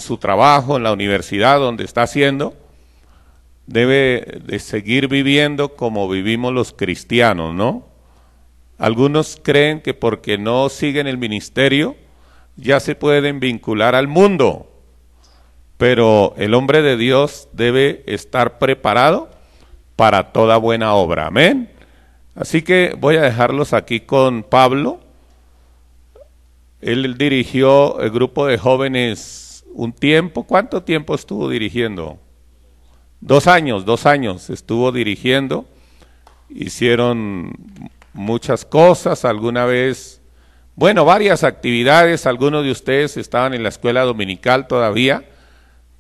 su trabajo, en la universidad donde está haciendo, debe de seguir viviendo como vivimos los cristianos, ¿no? Algunos creen que porque no siguen el ministerio ya se pueden vincular al mundo, pero el hombre de Dios debe estar preparado para toda buena obra, amén. Así que voy a dejarlos aquí con Pablo. Él dirigió el grupo de jóvenes un tiempo. ¿Cuánto tiempo estuvo dirigiendo? 2 años estuvo dirigiendo. Hicieron muchas cosas, alguna vez, bueno, varias actividades. Algunos de ustedes estaban en la escuela dominical todavía,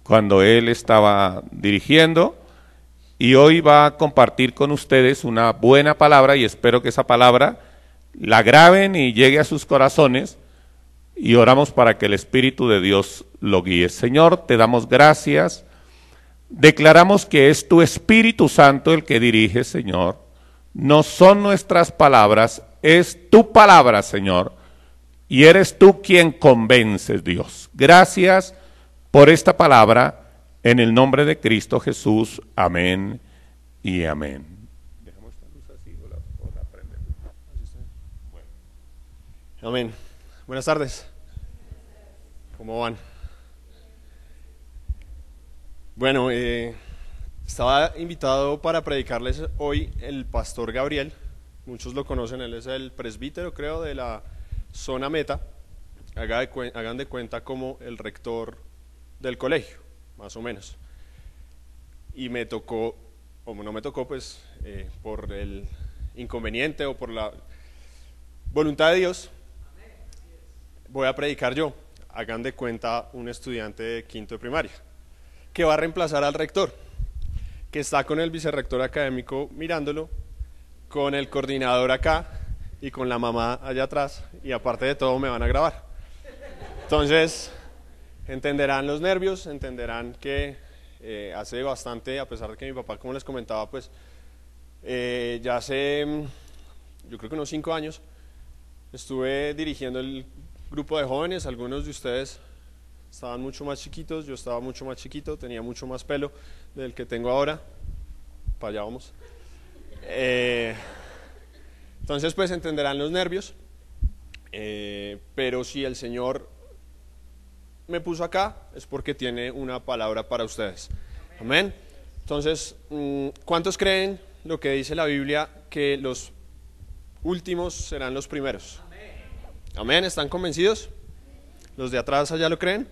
cuando él estaba dirigiendo. Y hoy va a compartir con ustedes una buena palabra y espero que esa palabra la graben y llegue a sus corazones. Y oramos para que el Espíritu de Dios lo guíe. Señor, te damos gracias. Declaramos que es tu Espíritu Santo el que dirige, Señor. No son nuestras palabras, es tu palabra, Señor. Y eres tú quien convences, Dios. Gracias por esta palabra, en el nombre de Cristo Jesús. Amén y amén. Dejamos esta luz así o la prendemos. Bueno. Amén. Buenas tardes. ¿Cómo van? Bueno, estaba invitado para predicarles hoy el pastor Gabriel. Muchos lo conocen, él es el presbítero, creo, de la zona Meta. Hagan de cuenta como el rector del colegio, más o menos. Y me tocó, o no me tocó, pues, por el inconveniente o por la voluntad de Dios, voy a predicar yo. Hagan de cuenta un estudiante de quinto de primaria, que va a reemplazar al rector, que está con el vicerrector académico mirándolo, con el coordinador acá y con la mamá allá atrás, y aparte de todo me van a grabar. Entonces, entenderán los nervios, entenderán que hace bastante, a pesar de que mi papá, como les comentaba, pues ya hace, yo creo que unos 5 años, estuve dirigiendo el grupo de jóvenes. Algunos de ustedes estaban mucho más chiquitos, yo estaba mucho más chiquito, tenía mucho más pelo del que tengo ahora. Para allá vamos. Entonces, pues entenderán los nervios, pero si el Señor me puso acá es porque tiene una palabra para ustedes. Amén. Entonces, ¿cuántos creen lo que dice la Biblia, que los últimos serán los primeros? Amén. ¿Están convencidos? ¿Los de atrás allá lo creen?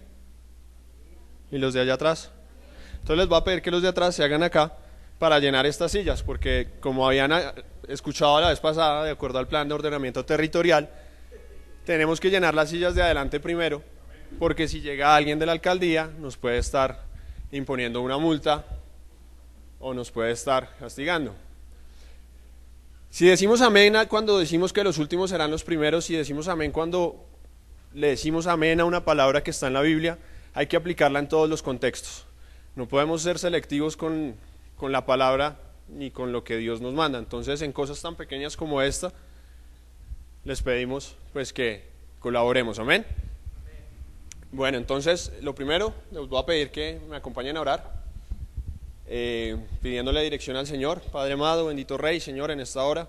¿Y los de allá atrás? Entonces les voy a pedir que los de atrás se hagan acá para llenar estas sillas, porque como habían escuchado la vez pasada, de acuerdo al plan de ordenamiento territorial, tenemos que llenar las sillas de adelante primero, porque si llega alguien de la alcaldía nos puede estar imponiendo una multa o nos puede estar castigando. Si decimos amén cuando decimos que los últimos serán los primeros, si decimos amén cuando le decimos amén a una palabra que está en la Biblia, hay que aplicarla en todos los contextos. No podemos ser selectivos con la palabra ni con lo que Dios nos manda. Entonces, en cosas tan pequeñas como esta, les pedimos pues que colaboremos. Amén. Bueno, entonces, lo primero, les voy a pedir que me acompañen a orar, pidiéndole dirección al Señor. Padre amado, bendito Rey, Señor, en esta hora,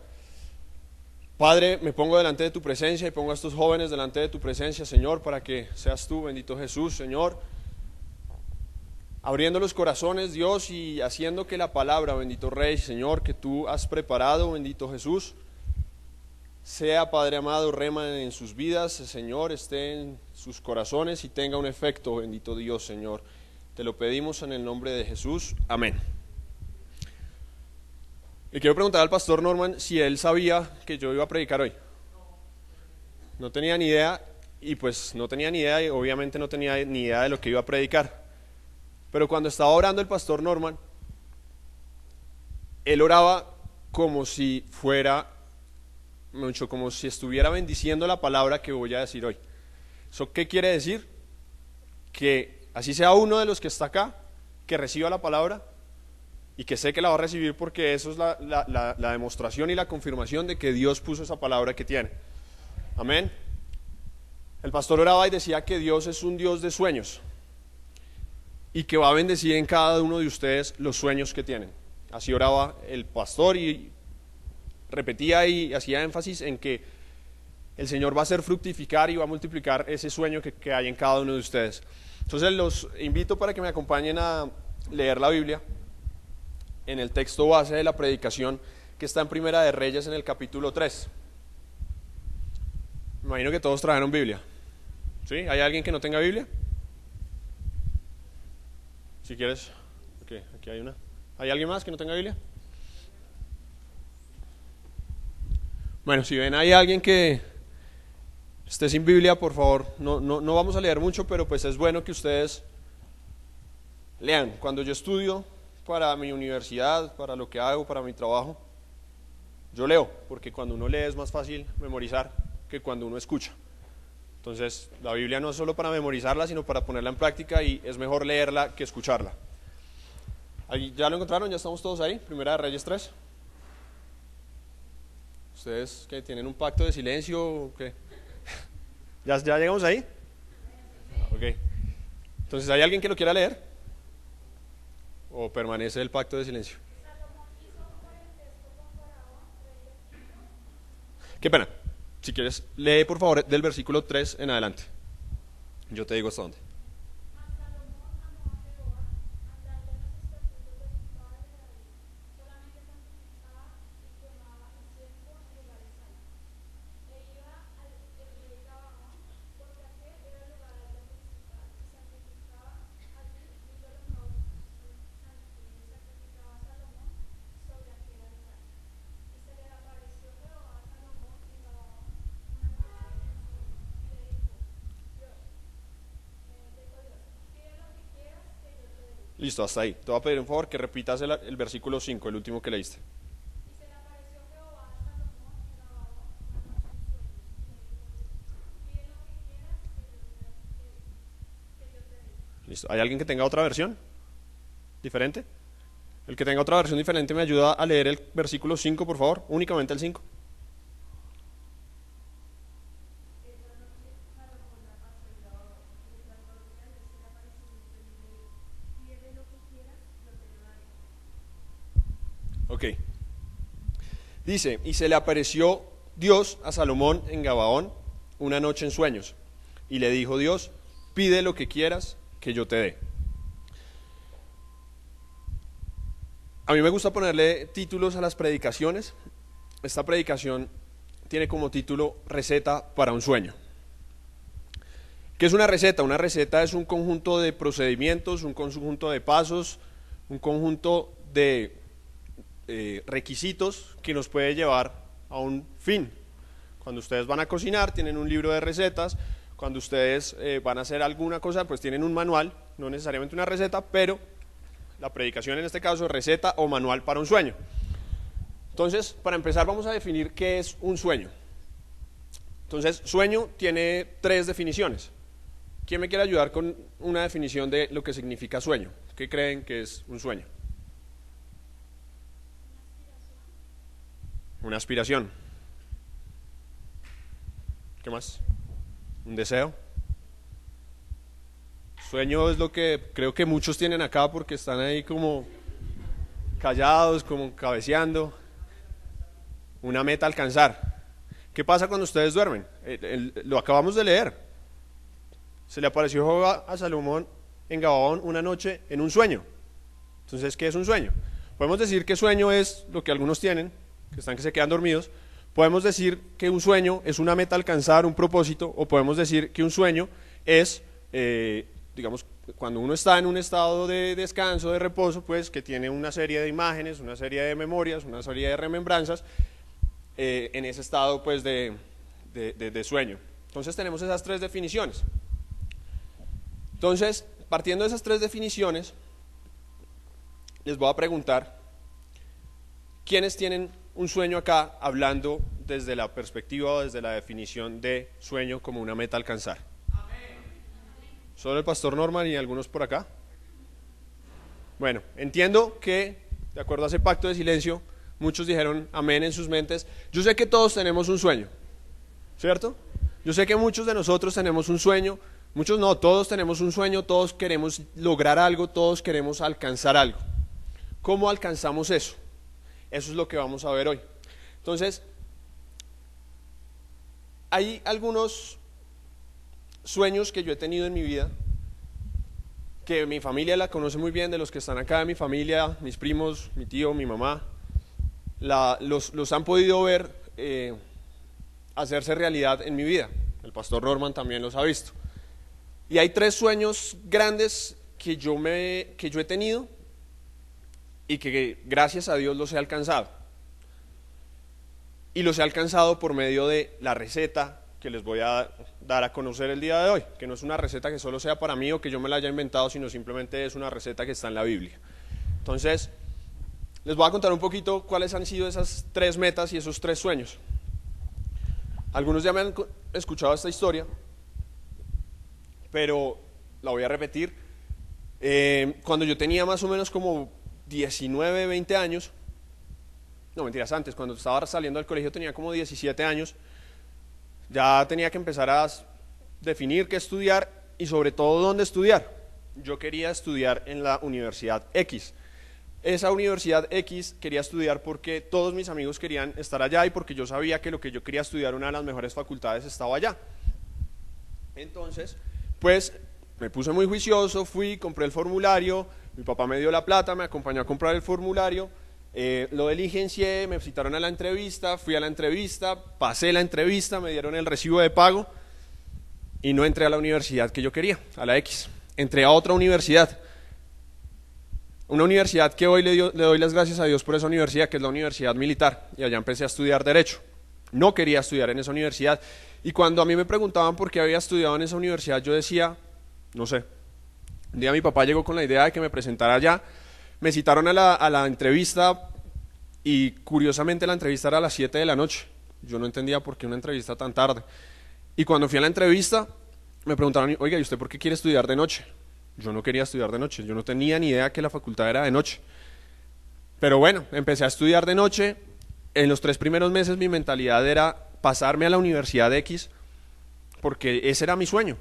Padre, me pongo delante de tu presencia y pongo a estos jóvenes delante de tu presencia, Señor, para que seas tú, bendito Jesús, Señor, abriendo los corazones, Dios, y haciendo que la palabra, bendito Rey, Señor, que tú has preparado, bendito Jesús, sea, Padre amado, rema en sus vidas, Señor, esté en sus corazones y tenga un efecto, bendito Dios, Señor. Te lo pedimos en el nombre de Jesús. Amén. Le quiero preguntar al pastor Norman si él sabía que yo iba a predicar hoy. No tenía ni idea, y pues no tenía ni idea, y obviamente no tenía ni idea de lo que iba a predicar. Pero cuando estaba orando el pastor Norman, él oraba como si fuera, mucho como si estuviera bendiciendo la palabra que voy a decir hoy. ¿Eso qué quiere decir? Que así sea uno de los que está acá, que reciba la palabra, y que sé que la va a recibir, porque eso es la demostración y la confirmación de que Dios puso esa palabra que tiene. Amén. El pastor oraba y decía que Dios es un Dios de sueños. y que va a bendecir en cada uno de ustedes los sueños que tienen. Así oraba el pastor y repetía y hacía énfasis en que el Señor va a hacer fructificar y va a multiplicar ese sueño que hay en cada uno de ustedes. Entonces los invito para que me acompañen a leer la Biblia en el texto base de la predicación que está en Primera de Reyes en el capítulo 3. Me imagino que todos trajeron Biblia. ¿Sí? ¿Hay alguien que no tenga Biblia? Si quieres, okay, aquí hay una. ¿Hay alguien más que no tenga Biblia? Bueno, si ven hay alguien que esté sin Biblia, por favor, no vamos a leer mucho, pero pues es bueno que ustedes lean. Cuando yo estudio para mi universidad, para lo que hago, para mi trabajo, yo leo, porque cuando uno lee es más fácil memorizar que cuando uno escucha. Entonces, la Biblia no es solo para memorizarla, sino para ponerla en práctica y es mejor leerla que escucharla. ¿Ya lo encontraron? ¿Ya estamos todos ahí? Primera de Reyes 3. ¿Ustedes que tienen un pacto de silencio o qué? ¿Ya llegamos ahí? Ok. Entonces, ¿hay alguien que lo quiera leer? ¿O permanece el pacto de silencio? Qué pena. Si quieres, lee por favor del versículo 3 en adelante. Yo te digo hasta dónde. Listo, hasta ahí. Te voy a pedir un favor que repitas el versículo 5, el último que leíste. Listo. ¿Hay alguien que tenga otra versión diferente? El que tenga otra versión diferente me ayuda a leer el versículo 5, por favor. Únicamente el 5. Ok. Dice, y se le apareció Dios a Salomón en Gabaón una noche en sueños. Y le dijo Dios, pide lo que quieras que yo te dé. A mí me gusta ponerle títulos a las predicaciones. Esta predicación tiene como título Receta para un sueño. ¿Qué es una receta? Una receta es un conjunto de procedimientos, un conjunto de pasos, un conjunto de requisitos que nos puede llevar a un fin. Cuando ustedes van a cocinar tienen un libro de recetas, cuando ustedes van a hacer alguna cosa pues tienen un manual, no necesariamente una receta, pero la predicación en este caso es receta o manual para un sueño. Entonces, para empezar vamos a definir qué es un sueño. Entonces, sueño tiene 3 definiciones. ¿Quién me quiere ayudar con una definición de lo que significa sueño? ¿Qué creen que es un sueño? Una aspiración. ¿Qué más? Un deseo. Sueño es lo que creo que muchos tienen acá porque están ahí como callados, como cabeceando. Una meta a alcanzar. ¿Qué pasa cuando ustedes duermen? Lo acabamos de leer. Se le apareció Jehová a Salomón en Gabaón una noche en un sueño. Entonces, ¿qué es un sueño? Podemos decir que sueño es lo que algunos tienen, que se quedan dormidos. Podemos decir que un sueño es una meta a alcanzar, un propósito, o podemos decir que un sueño es, digamos, cuando uno está en un estado de descanso, de reposo, pues que tiene una serie de imágenes, una serie de memorias, una serie de remembranzas, en ese estado pues de sueño. Entonces tenemos esas 3 definiciones. Entonces, partiendo de esas 3 definiciones, les voy a preguntar, ¿quiénes tienen un sueño acá hablando desde la perspectiva o desde la definición de sueño como una meta a alcanzar? Amén. ¿Solo el pastor Norman y algunos por acá? Bueno, entiendo que, de acuerdo a ese pacto de silencio, muchos dijeron amén en sus mentes. Yo sé que todos tenemos un sueño, ¿cierto? Yo sé que muchos de nosotros tenemos un sueño Muchos no, todos tenemos un sueño, todos queremos lograr algo, todos queremos alcanzar algo. ¿Cómo alcanzamos eso? Eso es lo que vamos a ver hoy. Entonces, hay algunos sueños que yo he tenido en mi vida, que mi familia la conoce muy bien, de los que están acá de mi familia, mis primos, mi tío, mi mamá, los han podido ver hacerse realidad en mi vida. El pastor Norman también los ha visto. Y hay 3 sueños grandes que yo he tenido y que gracias a Dios los he alcanzado. Y los he alcanzado por medio de la receta que les voy a dar a conocer el día de hoy, que no es una receta que solo sea para mí o que yo me la haya inventado, sino simplemente es una receta que está en la Biblia. Entonces, les voy a contar un poquito cuáles han sido esas 3 metas y esos 3 sueños. Algunos ya me han escuchado esta historia, pero la voy a repetir. Cuando yo tenía más o menos como 19, 20 años, no mentiras, antes, cuando estaba saliendo del colegio tenía como 17 años, ya tenía que empezar a definir qué estudiar y sobre todo dónde estudiar. Yo quería estudiar en la Universidad X. Esa Universidad X quería estudiar porque todos mis amigos querían estar allá y porque yo sabía que lo que yo quería estudiar, una de las mejores facultades, estaba allá. Entonces, pues me puse muy juicioso, fui, compré el formulario, mi papá me dio la plata, me acompañó a comprar el formulario, lo diligencié, me citaron a la entrevista, fui a la entrevista, pasé la entrevista, me dieron el recibo de pago y no entré a la universidad que yo quería, a la X. Entré a otra universidad, una universidad que hoy le doy las gracias a Dios por esa universidad, que es la Universidad Militar, y allá empecé a estudiar Derecho. No quería estudiar en esa universidad, y cuando a mí me preguntaban por qué había estudiado en esa universidad, yo decía, no sé. Un día mi papá llegó con la idea de que me presentara allá, me citaron a la entrevista, y curiosamente la entrevista era a las 7 de la noche. Yo no entendía por qué una entrevista tan tarde. Y cuando fui a la entrevista, me preguntaron, oiga, ¿y usted por qué quiere estudiar de noche? Yo no quería estudiar de noche, yo no tenía ni idea que la facultad era de noche. Pero bueno, empecé a estudiar de noche. En los 3 primeros meses mi mentalidad era pasarme a la Universidad X, porque ese era mi sueño.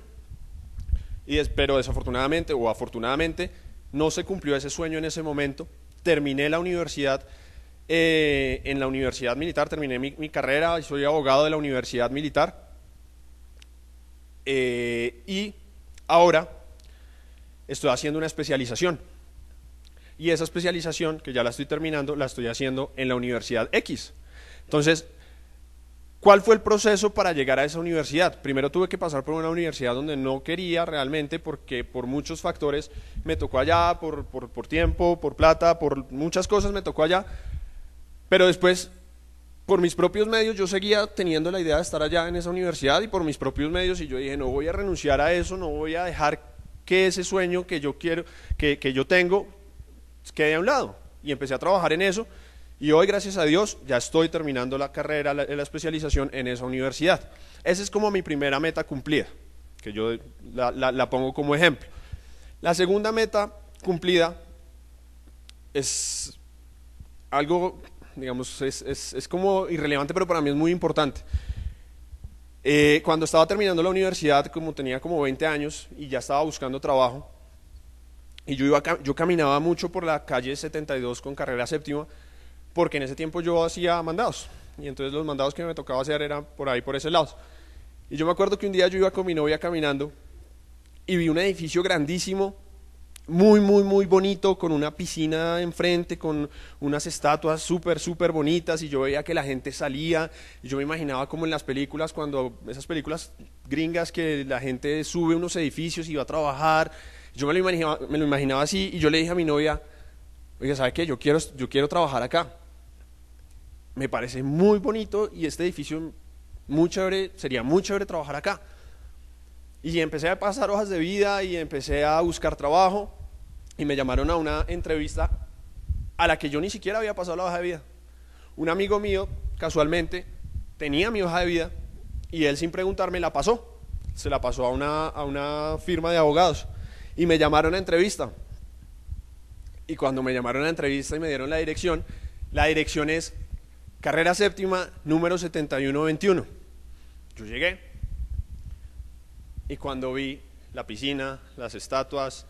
Pero desafortunadamente o afortunadamente no se cumplió ese sueño en ese momento. Terminé la universidad, en la Universidad Militar, terminé mi carrera y soy abogado de la Universidad Militar. Y ahora estoy haciendo una especialización, y esa especialización, que ya la estoy terminando, la estoy haciendo en la Universidad X. Entonces, ¿cuál fue el proceso para llegar a esa universidad? Primero tuve que pasar por una universidad donde no quería realmente, porque por muchos factores me tocó allá, por tiempo, por plata, por muchas cosas me tocó allá, pero después, por mis propios medios, yo seguía teniendo la idea de estar allá en esa universidad, y por mis propios medios, y yo dije, no voy a renunciar a eso, no voy a dejar que ese sueño que yo quiero, que yo tengo, quede a un lado. Y empecé a trabajar en eso, y hoy, gracias a Dios, ya estoy terminando la carrera, la especialización en esa universidad. Esa es como mi primera meta cumplida, que yo la pongo como ejemplo. La segunda meta cumplida es algo, digamos, es como irrelevante, pero para mí es muy importante. Cuando estaba terminando la universidad, como tenía como 20 años y ya estaba buscando trabajo, y yo caminaba mucho por la calle 72 con carrera séptima, porque en ese tiempo yo hacía mandados, y entonces los mandados que me tocaba hacer eran por ahí, por ese lado. Y yo me acuerdo que un día yo iba con mi novia caminando y vi un edificio grandísimo, muy, muy, muy bonito, con una piscina enfrente, con unas estatuas súper, súper bonitas, y yo veía que la gente salía, y yo me imaginaba como en las películas, cuando esas películas gringas que la gente sube unos edificios y va a trabajar. Yo me lo imaginaba así, y yo le dije a mi novia, oiga, ¿sabe qué? Yo quiero trabajar acá. Me parece muy bonito, y este edificio muy chévere, sería muy chévere trabajar acá. Y empecé a pasar hojas de vida y empecé a buscar trabajo, y me llamaron a una entrevista a la que yo ni siquiera había pasado la hoja de vida. Un amigo mío, casualmente, tenía mi hoja de vida, y él, sin preguntarme, la pasó. Se la pasó a una firma de abogados, y me llamaron a entrevista. Y cuando me llamaron a entrevista y me dieron la dirección es carrera séptima, número 7121. Yo llegué, y cuando vi la piscina, las estatuas,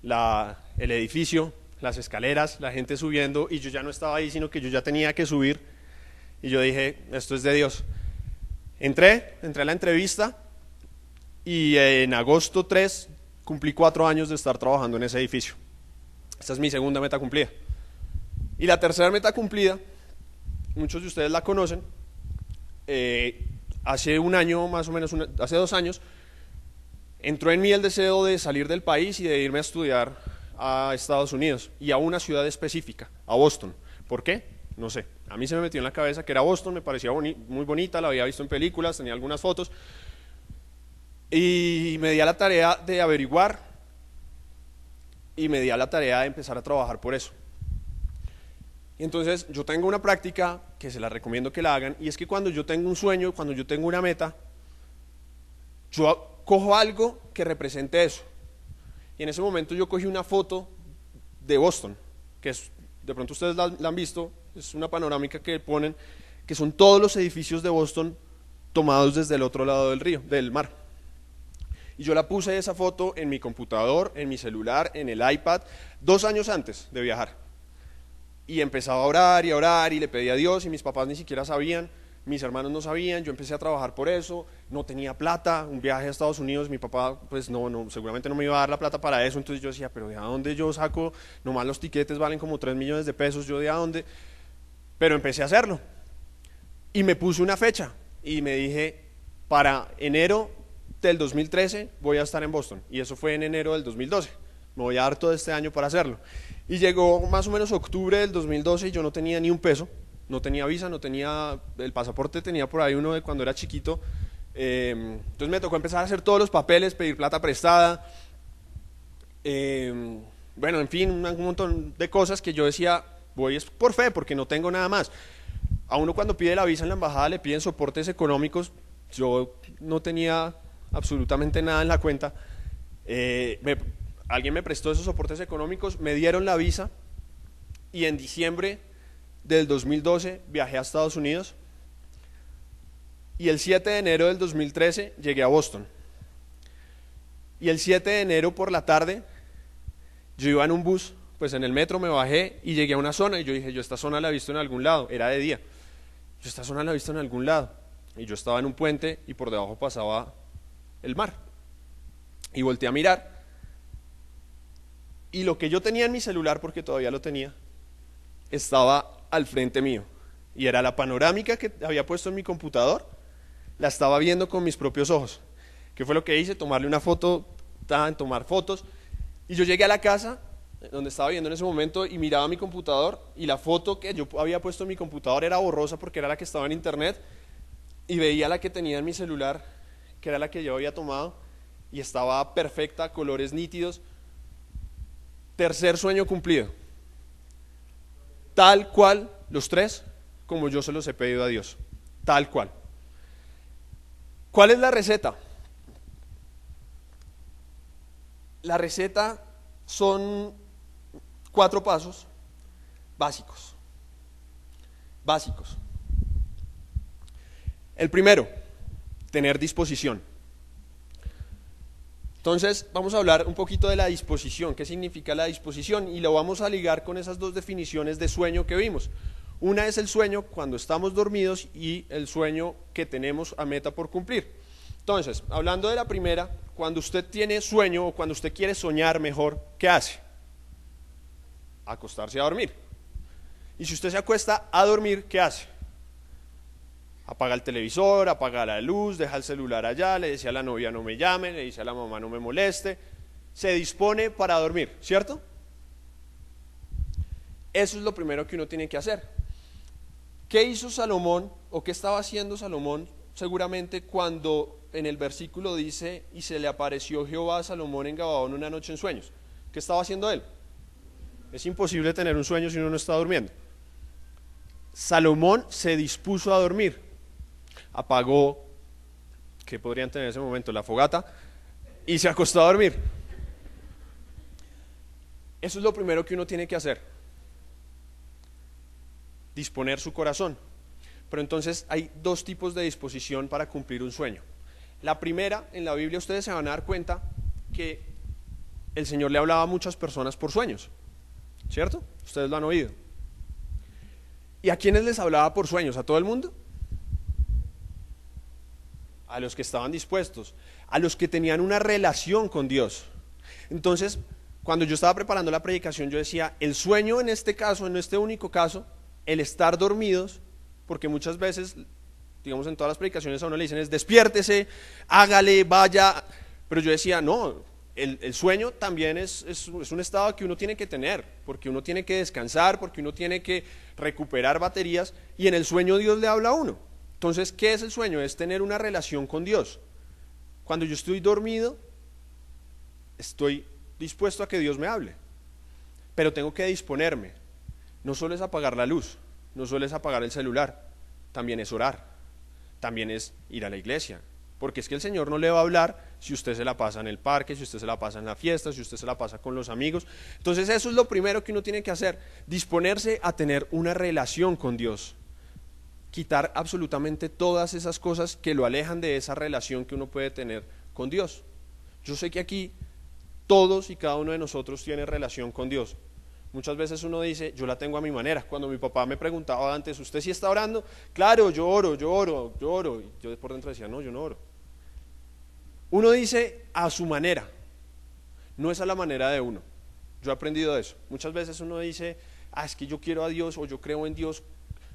el edificio, las escaleras, la gente subiendo, y yo ya no estaba ahí, sino que yo ya tenía que subir, y yo dije, esto es de Dios. Entré a la entrevista, y en agosto 3 cumplí 4 años de estar trabajando en ese edificio. Esta es mi segunda meta cumplida. Y la tercera meta cumplida, muchos de ustedes la conocen, hace un año, más o menos, hace 2 años, entró en mí el deseo de salir del país y de irme a estudiar a Estados Unidos y a una ciudad específica, a Boston. ¿Por qué? No sé. A mí se me metió en la cabeza que era Boston, me parecía muy bonita, la había visto en películas, tenía algunas fotos, y me di a la tarea de averiguar y me di a la tarea de empezar a trabajar por eso. Y entonces yo tengo una práctica que se la recomiendo que la hagan, y es que cuando yo tengo un sueño, cuando yo tengo una meta, yo cojo algo que represente eso. Y en ese momento yo cogí una foto de Boston, que es, de pronto ustedes la han visto, es una panorámica que ponen, que son todos los edificios de Boston tomados desde el otro lado del mar. Y yo la puse esa foto en mi computador, en mi celular, en el iPad, 2 años antes de viajar. Y empezaba a orar y le pedí a Dios, y mis papás ni siquiera sabían, mis hermanos no sabían, yo empecé a trabajar por eso, no tenía plata, un viaje a Estados Unidos, mi papá pues no, seguramente no me iba a dar la plata para eso, entonces yo decía, pero ¿de a dónde yo saco? Nomás los tiquetes valen como 3 millones de pesos, ¿yo de a dónde? Pero empecé a hacerlo, y me puse una fecha, y me dije, para enero del 2013 voy a estar en Boston, y eso fue en enero del 2012, me voy a dar todo este año para hacerlo. Y llegó más o menos octubre del 2012 y yo no tenía ni un peso, no tenía visa, no tenía el pasaporte, tenía por ahí uno de cuando era chiquito. Entonces me tocó empezar a hacer todos los papeles, pedir plata prestada, bueno, en fin, un montón de cosas que yo decía, voy es por fe, porque no tengo nada más. A uno cuando pide la visa en la embajada le piden soportes económicos, yo no tenía absolutamente nada en la cuenta. Alguien me prestó esos soportes económicos, me dieron la visa, y en diciembre del 2012 viajé a Estados Unidos, y el 7 de enero del 2013 llegué a Boston. Y el 7 de enero por la tarde yo iba en un bus, pues en el metro me bajé y llegué a una zona, y yo dije, yo esta zona la he visto en algún lado, era de día, yo esta zona la he visto en algún lado, y yo estaba en un puente y por debajo pasaba el mar, y volteé a mirar. Y lo que yo tenía en mi celular, porque todavía lo tenía, estaba al frente mío. Y era la panorámica que había puesto en mi computador, la estaba viendo con mis propios ojos. ¿Qué fue lo que hice? Tomarle una foto, tomar fotos. Y yo llegué a la casa, donde estaba viendo en ese momento, y miraba mi computador, y la foto que yo había puesto en mi computador era borrosa porque era la que estaba en internet, y veía la que tenía en mi celular, que era la que yo había tomado, y estaba perfecta, colores nítidos. Tercer sueño cumplido, tal cual los 3, como yo se los he pedido a Dios, tal cual. ¿Cuál es la receta? La receta son 4 pasos básicos. El primero, tener disposición. Entonces vamos a hablar un poquito de la disposición, qué significa la disposición, y lo vamos a ligar con esas 2 definiciones de sueño que vimos. Una es el sueño cuando estamos dormidos y el sueño que tenemos a meta por cumplir. Entonces, hablando de la primera, cuando usted tiene sueño o cuando usted quiere soñar mejor, ¿qué hace? Acostarse a dormir. Y si usted se acuesta a dormir, ¿qué hace? Apaga el televisor, apaga la luz, deja el celular allá, le dice a la novia no me llame, le dice a la mamá no me moleste, se dispone para dormir, ¿cierto? Eso es lo primero que uno tiene que hacer. ¿Qué hizo Salomón o qué estaba haciendo Salomón? Seguramente cuando en el versículo dice, y se le apareció Jehová a Salomón en Gabaón una noche en sueños. ¿Qué estaba haciendo él? Es imposible tener un sueño si uno no está durmiendo. Salomón se dispuso a dormir. Apagó, ¿qué podrían tener en ese momento? La fogata, y se acostó a dormir. Eso es lo primero que uno tiene que hacer, disponer su corazón. Pero entonces hay 2 tipos de disposición para cumplir un sueño. La primera, en la Biblia ustedes se van a dar cuenta que el Señor le hablaba a muchas personas por sueños, ¿cierto? Ustedes lo han oído. ¿Y a quiénes les hablaba por sueños? ¿A todo el mundo? A los que estaban dispuestos, a los que tenían una relación con Dios. Entonces, cuando yo estaba preparando la predicación, yo decía, el sueño en este caso, en este único caso, el estar dormidos, porque muchas veces, digamos en todas las predicaciones a uno le dicen es despiértese, hágale, vaya, pero yo decía, no, el sueño también es un estado que uno tiene que tener, porque uno tiene que descansar, porque uno tiene que recuperar baterías, y en el sueño Dios le habla a uno. Entonces, ¿qué es el sueño? Es tener una relación con Dios. Cuando yo estoy dormido, estoy dispuesto a que Dios me hable, pero tengo que disponerme. No solo es apagar la luz, no solo es apagar el celular, también es orar, también es ir a la iglesia, porque es que el Señor no le va a hablar si usted se la pasa en el parque, si usted se la pasa en la fiesta, si usted se la pasa con los amigos. Entonces eso es lo primero que uno tiene que hacer, disponerse a tener una relación con Dios, quitar absolutamente todas esas cosas que lo alejan de esa relación que uno puede tener con Dios. Yo sé que aquí todos y cada uno de nosotros tiene relación con Dios. Muchas veces uno dice, yo la tengo a mi manera. Cuando mi papá me preguntaba antes, ¿usted sí está orando? Claro, yo oro. Y yo por dentro decía, no, yo no oro. Uno dice a su manera, no es a la manera de uno. Yo he aprendido eso. Muchas veces uno dice, es que yo quiero a Dios o yo creo en Dios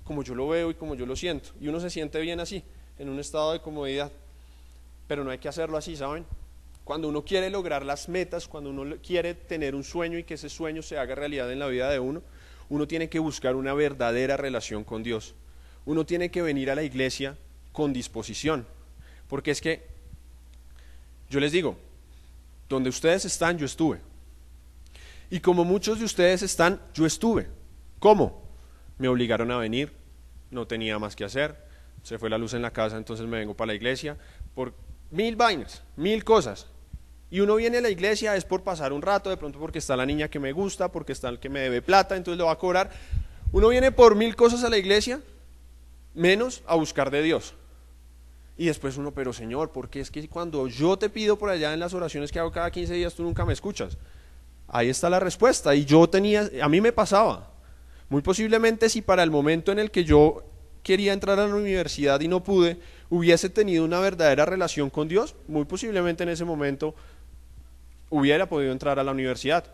como yo lo veo y como yo lo siento. Y uno se siente bien así, en un estado de comodidad. Pero no hay que hacerlo así, ¿saben? Cuando uno quiere lograr las metas, cuando uno quiere tener un sueño y que ese sueño se haga realidad en la vida de uno, uno tiene que buscar una verdadera relación con Dios. Uno tiene que venir a la iglesia con disposición. Porque es que, yo les digo, donde ustedes están, yo estuve. Y como muchos de ustedes están, yo estuve. ¿Cómo? Me obligaron a venir, no tenía más que hacer, se fue la luz en la casa, entonces me vengo para la iglesia, por 1000 vainas, 1000 cosas. Y uno viene a la iglesia es por pasar un rato, de pronto porque está la niña que me gusta, porque está el que me debe plata, entonces lo va a cobrar. Uno viene por 1000 cosas a la iglesia, menos a buscar de Dios. Y después uno, pero Señor, ¿por qué es que cuando yo te pido por allá en las oraciones que hago cada 15 días, tú nunca me escuchas? Ahí está la respuesta, y a mí me pasaba. Muy posiblemente si para el momento en el que yo quería entrar a la universidad y no pude, hubiese tenido una verdadera relación con Dios, muy posiblemente en ese momento hubiera podido entrar a la universidad.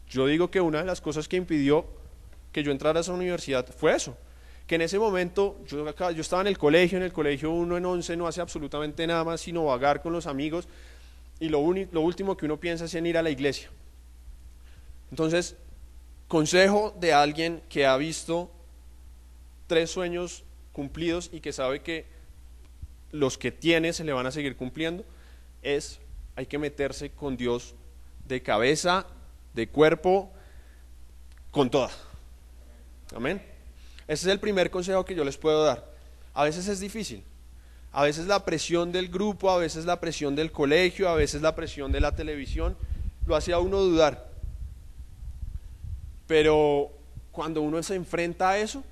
Yo digo que una de las cosas que impidió que yo entrara a esa universidad fue eso, que en ese momento yo estaba en el colegio uno en 11 no hace absolutamente nada más sino vagar con los amigos y lo último que uno piensa es en ir a la iglesia. Entonces, consejo de alguien que ha visto 3 sueños cumplidos y que sabe que los que tiene se le van a seguir cumpliendo, hay que meterse con Dios de cabeza, de cuerpo, con toda. Amén. Ese es el primer consejo que yo les puedo dar. A veces es difícil, a veces la presión del grupo, a veces la presión del colegio, a veces la presión de la televisión, lo hace a uno dudar. Pero cuando uno se enfrenta a eso,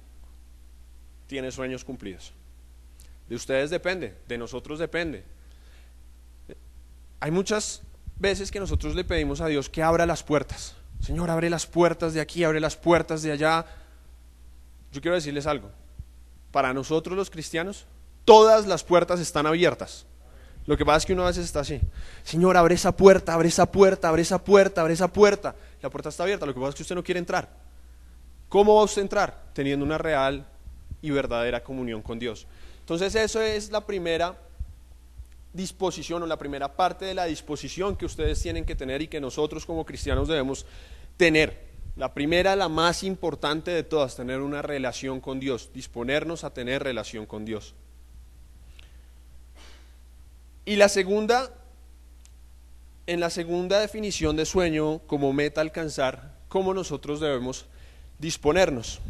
tiene sueños cumplidos. De ustedes depende, de nosotros depende. Hay muchas veces que nosotros le pedimos a Dios que abra las puertas. Señor, abre las puertas de aquí, abre las puertas de allá. Yo quiero decirles algo. Para nosotros los cristianos, todas las puertas están abiertas. Lo que pasa es que uno a veces está así. Señor, abre esa puerta, abre esa puerta, abre esa puerta, abre esa puerta. La puerta está abierta, lo que pasa es que usted no quiere entrar. ¿Cómo va usted a entrar? Teniendo una real y verdadera comunión con Dios. Entonces eso es la primera disposición o la primera parte de la disposición que ustedes tienen que tener y que nosotros como cristianos debemos tener. La primera, la más importante de todas, tener una relación con Dios, disponernos a tener relación con Dios. Y la segunda, en la segunda definición de sueño como meta alcanzar, cómo nosotros debemos disponernos.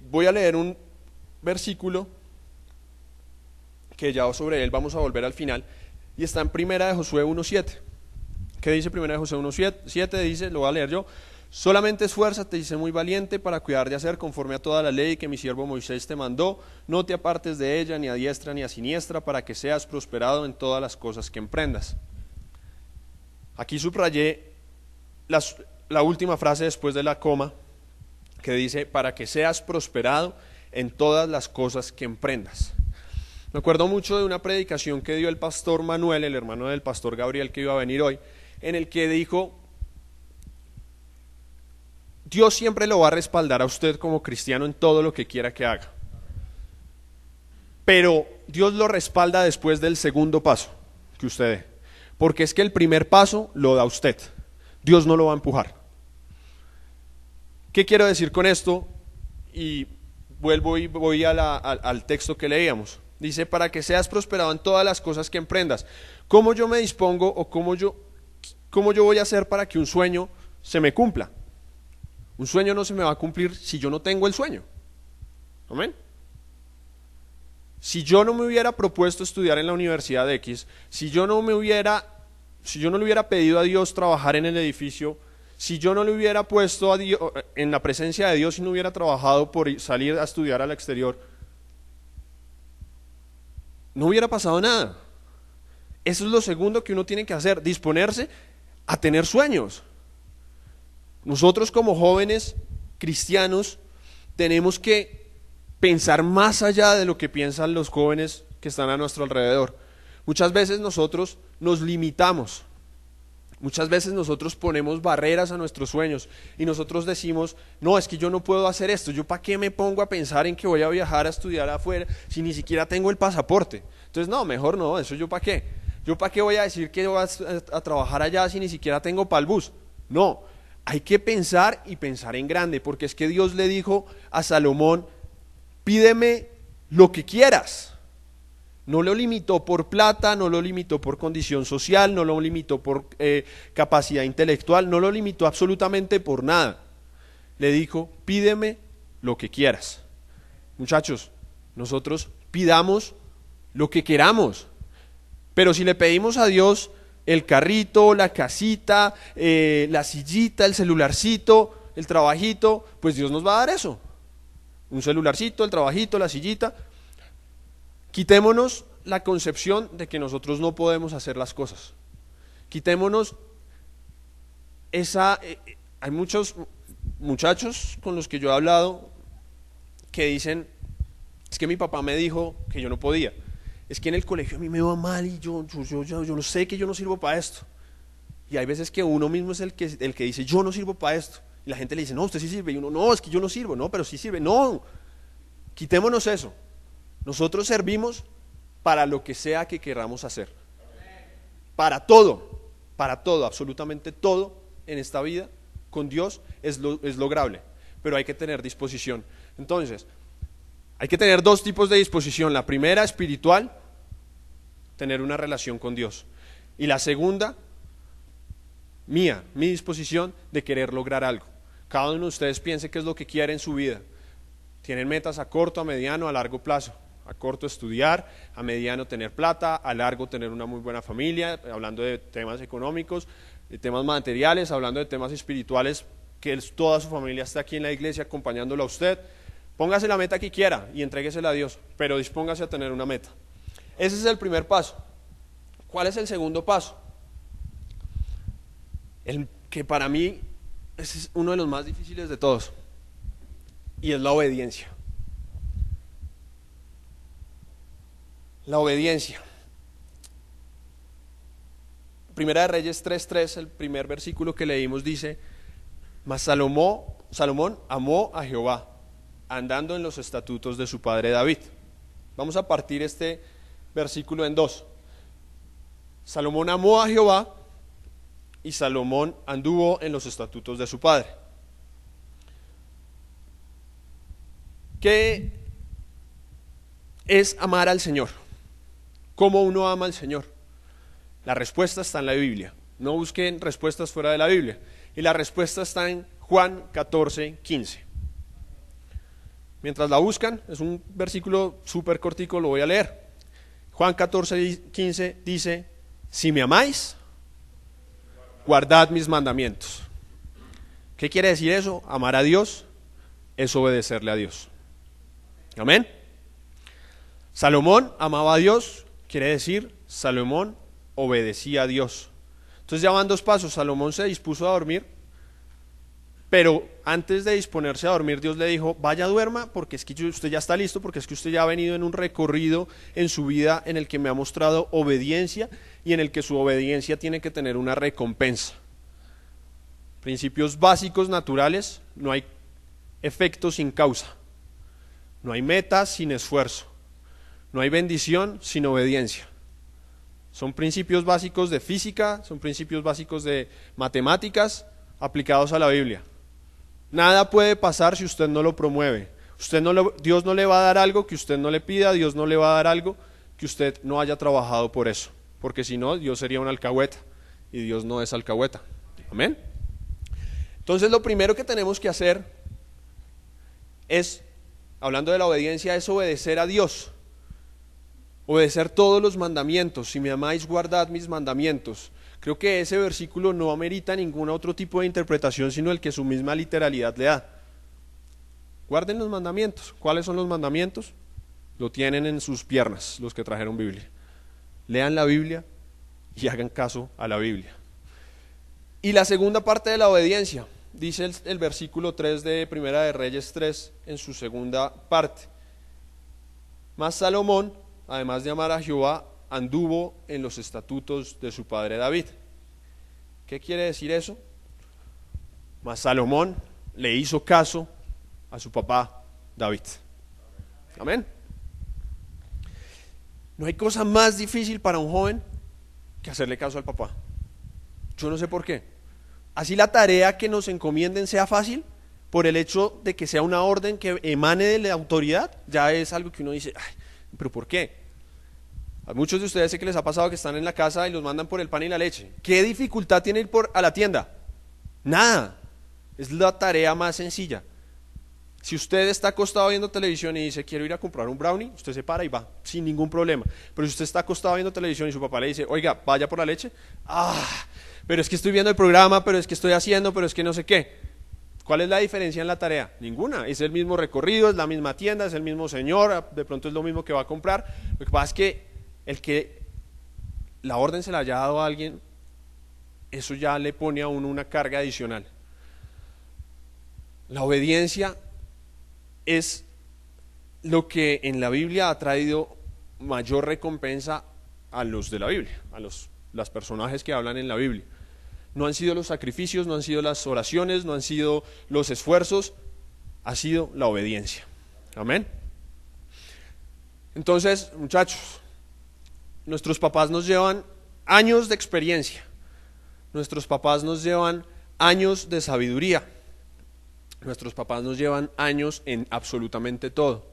Voy a leer un versículo que ya sobre él vamos a volver al final, y está en Primera de Josué 1:7. ¿Qué dice Primera de Josué 1:7? Dice, lo voy a leer yo: solamente esfuérzate y sé muy valiente para cuidar de hacer conforme a toda la ley que mi siervo Moisés te mandó, no te apartes de ella ni a diestra ni a siniestra, para que seas prosperado en todas las cosas que emprendas. Aquí subrayé la última frase después de la coma, que dice, para que seas prosperado en todas las cosas que emprendas. Me acuerdo mucho de una predicación que dio el pastor Manuel, el hermano del pastor Gabriel que iba a venir hoy, en el que dijo, Dios siempre lo va a respaldar a usted como cristiano en todo lo que quiera que haga. Pero Dios lo respalda después del segundo paso que usted dé. Porque es que el primer paso lo da usted. Dios no lo va a empujar. ¿Qué quiero decir con esto? Y vuelvo y voy al texto que leíamos. Dice, para que seas prosperado en todas las cosas que emprendas. ¿Cómo yo me dispongo o cómo yo voy a hacer para que un sueño se me cumpla? Un sueño no se me va a cumplir si yo no tengo el sueño. ¿Amén? Si yo no me hubiera propuesto estudiar en la Universidad X, si yo no le hubiera pedido a Dios trabajar en el edificio, si yo no le hubiera puesto a Dios, en la presencia de Dios y no hubiera trabajado por salir a estudiar al exterior, no hubiera pasado nada. Eso es lo segundo que uno tiene que hacer, disponerse a tener sueños. Nosotros como jóvenes cristianos tenemos que pensar más allá de lo que piensan los jóvenes que están a nuestro alrededor. Muchas veces nosotros nos limitamos, muchas veces nosotros ponemos barreras a nuestros sueños y nosotros decimos, no, es que yo no puedo hacer esto, yo para qué me pongo a pensar en que voy a viajar a estudiar afuera si ni siquiera tengo el pasaporte. Entonces no, mejor no, eso yo para qué. Yo para qué voy a decir que voy a trabajar allá si ni siquiera tengo para el bus. No, hay que pensar y pensar en grande, porque es que Dios le dijo a Salomón, pídeme lo que quieras. No lo limitó por plata, no lo limitó por condición social, no lo limitó por capacidad intelectual, no lo limitó absolutamente por nada. Le dijo, pídeme lo que quieras. Muchachos, nosotros pidamos lo que queramos, pero si le pedimos a Dios el carrito, la casita, la sillita, el celularcito, el trabajito, pues Dios nos va a dar eso. Un celularcito, el trabajito, la sillita. Quitémonos la concepción de que nosotros no podemos hacer las cosas. Quitémonos esa... hay muchos muchachos con los que yo he hablado que dicen, es que mi papá me dijo que yo no podía. Es que en el colegio a mí me va mal y yo no sé que yo no sirvo para esto. Y hay veces que uno mismo es el que dice, yo no sirvo para esto. Y la gente le dice, no, usted sí sirve. Y uno, no, es que yo no sirvo. No, pero sí sirve. No, quitémonos eso. Nosotros servimos para lo que sea que queramos hacer. Para todo, absolutamente todo en esta vida, con Dios es lograble. Pero hay que tener disposición. Entonces, hay que tener dos tipos de disposición. La primera, espiritual, tener una relación con Dios. Y la segunda, mi disposición de querer lograr algo. Cada uno de ustedes piense qué es lo que quiere en su vida. Tienen metas a corto, a mediano, a largo plazo. A corto estudiar, a mediano tener plata, a largo tener una muy buena familia, hablando de temas económicos, de temas materiales, hablando de temas espirituales, que toda su familia está aquí en la iglesia acompañándolo a usted. Póngase la meta que quiera y entréguesela a Dios, pero dispóngase a tener una meta. Ese es el primer paso. ¿Cuál es el segundo paso? El que para mí es uno de los más difíciles de todos, y es la obediencia. La obediencia. Primera de Reyes 3:3, el primer versículo que leímos dice, mas Salomón amó a Jehová, andando en los estatutos de su padre David. Vamos a partir este versículo en dos. Salomón amó a Jehová y Salomón anduvo en los estatutos de su padre. ¿Qué es amar al Señor? ¿Cómo uno ama al Señor? La respuesta está en la Biblia. No busquen respuestas fuera de la Biblia. Y la respuesta está en Juan 14:15. Mientras la buscan, es un versículo súper cortico, lo voy a leer. Juan 14:15 dice, si me amáis, guardad mis mandamientos. ¿Qué quiere decir eso? Amar a Dios es obedecerle a Dios. Amén. Salomón amaba a Dios, quiere decir, Salomón obedecía a Dios. Entonces ya van dos pasos, Salomón se dispuso a dormir, pero antes de disponerse a dormir Dios le dijo, vaya duerma porque es que usted ya está listo, porque es que usted ya ha venido en un recorrido en su vida en el que me ha mostrado obediencia y en el que su obediencia tiene que tener una recompensa. Principios básicos naturales, no hay efecto sin causa, no hay meta sin esfuerzo, no hay bendición sin obediencia. Son principios básicos de física, son principios básicos de matemáticas aplicados a la Biblia. Nada puede pasar si usted no lo promueve. Dios no le va a dar algo que usted no le pida, Dios no le va a dar algo que usted no haya trabajado por eso, porque si no, Dios sería un alcahueta y Dios no es alcahueta. Amén. Entonces lo primero que tenemos que hacer es, hablando de la obediencia, es obedecer a Dios. Obedecer todos los mandamientos. Si me amáis, guardad mis mandamientos. Creo que ese versículo no amerita ningún otro tipo de interpretación, sino el que su misma literalidad le da. Guarden los mandamientos. ¿Cuáles son los mandamientos? Lo tienen en sus piernas los que trajeron Biblia. Lean la Biblia y hagan caso a la Biblia. Y la segunda parte de la obediencia, dice el versículo 3 de Primera de Reyes 3 en su segunda parte. Mas Salomón, además de amar a Jehová, anduvo en los estatutos de su padre David. ¿Qué quiere decir eso? Mas Salomón le hizo caso a su papá David. Amén. No hay cosa más difícil para un joven que hacerle caso al papá. Yo no sé por qué. Así la tarea que nos encomienden sea fácil, por el hecho de que sea una orden que emane de la autoridad, ya es algo que uno dice, ay, ¿pero por qué? A muchos de ustedes sé que les ha pasado que están en la casa y los mandan por el pan y la leche. ¿Qué dificultad tiene ir a la tienda? Nada. Es la tarea más sencilla. Si usted está acostado viendo televisión y dice, quiero ir a comprar un brownie, usted se para y va, sin ningún problema. Pero si usted está acostado viendo televisión y su papá le dice, oiga, vaya por la leche, pero es que estoy viendo el programa, pero es que estoy haciendo, pero es que no sé qué. ¿Cuál es la diferencia en la tarea? Ninguna. Es el mismo recorrido, es la misma tienda, es el mismo señor, de pronto es lo mismo que va a comprar. Lo que pasa es que el que la orden se la haya dado a alguien, eso ya le pone a uno una carga adicional. La obediencia es lo que en la Biblia ha traído mayor recompensa a los de la Biblia, a los personajes que hablan en la Biblia. No han sido los sacrificios, no han sido las oraciones, no han sido los esfuerzos, ha sido la obediencia. Amén. Entonces, muchachos, nuestros papás nos llevan años de experiencia, nuestros papás nos llevan años de sabiduría, nuestros papás nos llevan años en absolutamente todo.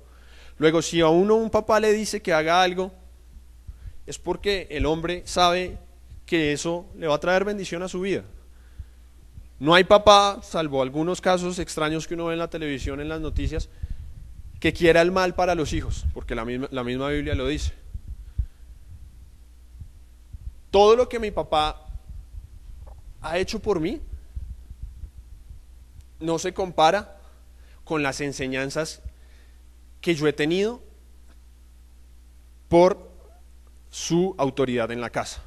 Luego, si a uno un papá le dice que haga algo, es porque el hombre sabe que eso le va a traer bendición a su vida. No hay papá, salvo algunos casos extraños que uno ve en la televisión, en las noticias, que quiera el mal para los hijos, porque la misma Biblia lo dice. Todo lo que mi papá ha hecho por mí no se compara con las enseñanzas que yo he tenido por su autoridad en la casa.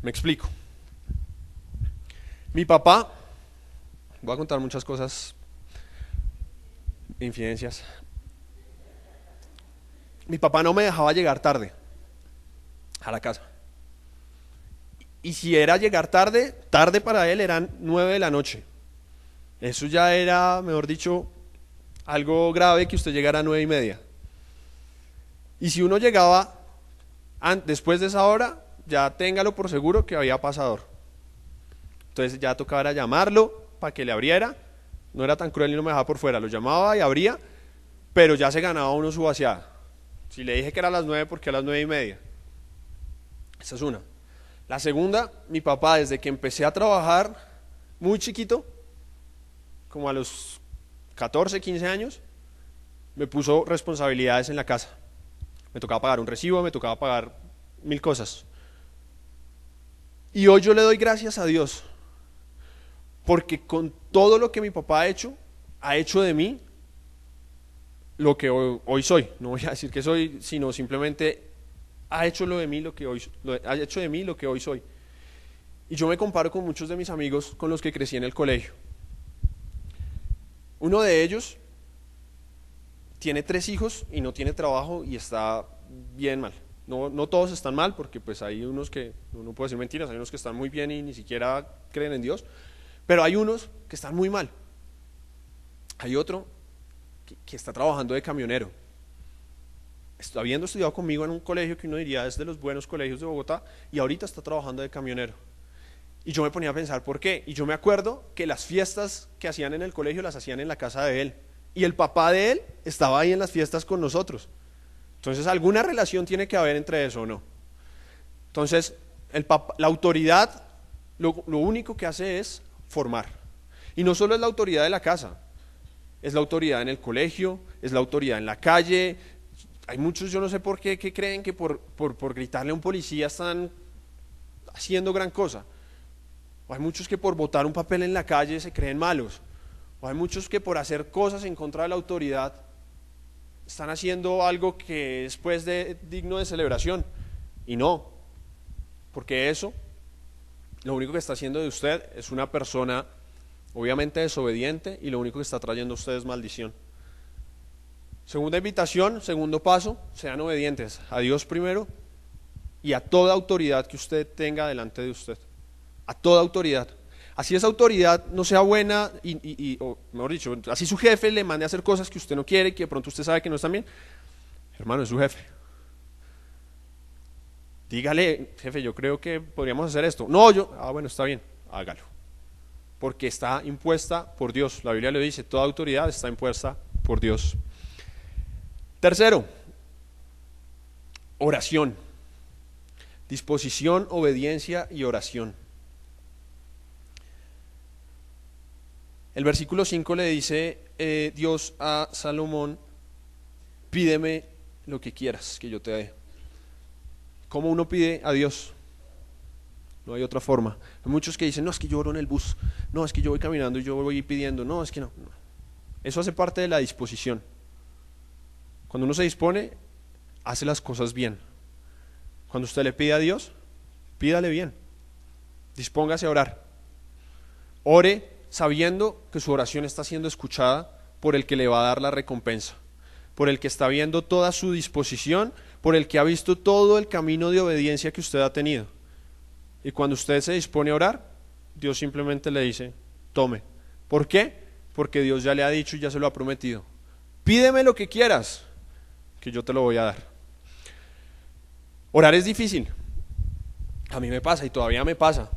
Me explico. Mi papá, voy a contar muchas cosas, infidencias. Mi papá no me dejaba llegar tarde a la casa. Y si era llegar tarde, tarde para él eran 9 de la noche. Eso ya era, mejor dicho, algo grave que usted llegara a 9:30. Y si uno llegaba después de esa hora, ya téngalo por seguro que había pasador. Entonces ya tocaba llamarlo para que le abriera. No era tan cruel y no me dejaba por fuera. Lo llamaba y abría, pero ya se ganaba uno su vaciada. Si le dije que era a las 9, ¿por qué a las 9:30? Esa es una. La segunda, mi papá, desde que empecé a trabajar muy chiquito, como a los 14, 15 años, me puso responsabilidades en la casa. Me tocaba pagar un recibo, me tocaba pagar 1000 cosas. Y hoy yo le doy gracias a Dios, porque con todo lo que mi papá ha hecho de mí lo que hoy soy. No voy a decir que soy, sino simplemente ha hecho de mí lo que hoy soy. Y yo me comparo con muchos de mis amigos con los que crecí en el colegio. Uno de ellos tiene 3 hijos y no tiene trabajo y está bien mal. No todos están mal, porque pues hay unos que, uno puede decir mentiras, hay unos que están muy bien y ni siquiera creen en Dios, pero hay unos que están muy mal. Hay otro que está trabajando de camionero. Habiendo estudiado conmigo en un colegio que uno diría es de los buenos colegios de Bogotá, y ahorita está trabajando de camionero. Y yo me ponía a pensar por qué, y yo me acuerdo que las fiestas que hacían en el colegio las hacían en la casa de él, y el papá de él estaba ahí en las fiestas con nosotros. Entonces alguna relación tiene que haber entre eso o no. Entonces la autoridad lo único que hace es formar, y no solo es la autoridad de la casa, es la autoridad en el colegio, es la autoridad en la calle. Hay muchos, yo no sé por qué, que creen que por gritarle a un policía están haciendo gran cosa. O hay muchos que por botar un papel en la calle se creen malos. O hay muchos que por hacer cosas en contra de la autoridad están haciendo algo que es pues digno de celebración. Y no, porque eso, lo único que está haciendo de usted es una persona obviamente desobediente, y lo único que está trayendo a usted es maldición. Segunda invitación, segundo paso, sean obedientes a Dios primero y a toda autoridad que usted tenga delante de usted. A toda autoridad. Así esa autoridad no sea buena o mejor dicho, así su jefe le mande a hacer cosas que usted no quiere, que de pronto usted sabe que no están bien. Hermano, es su jefe. Dígale, jefe, yo creo que podríamos hacer esto. No, bueno, está bien, hágalo. Porque está impuesta por Dios. La Biblia le dice, toda autoridad está impuesta por Dios. Tercero, oración. Disposición, obediencia y oración. El versículo 5 le dice Dios a Salomón, pídeme lo que quieras que yo te dé. ¿Cómo uno pide a Dios? No hay otra forma. Hay muchos que dicen, no, es que yo oro en el bus, no, es que yo voy caminando y yo voy pidiendo, no, es que no. Eso hace parte de la disposición. Cuando uno se dispone, hace las cosas bien. Cuando usted le pide a Dios, pídale bien. Dispóngase a orar. Ore sabiendo que su oración está siendo escuchada por el que le va a dar la recompensa, por el que está viendo toda su disposición, por el que ha visto todo el camino de obediencia que usted ha tenido. Y cuando usted se dispone a orar, Dios simplemente le dice, tome. ¿Por qué? Porque Dios ya le ha dicho y ya se lo ha prometido. Pídeme lo que quieras, que yo te lo voy a dar. Orar es difícil. A mí me pasa y todavía me pasa.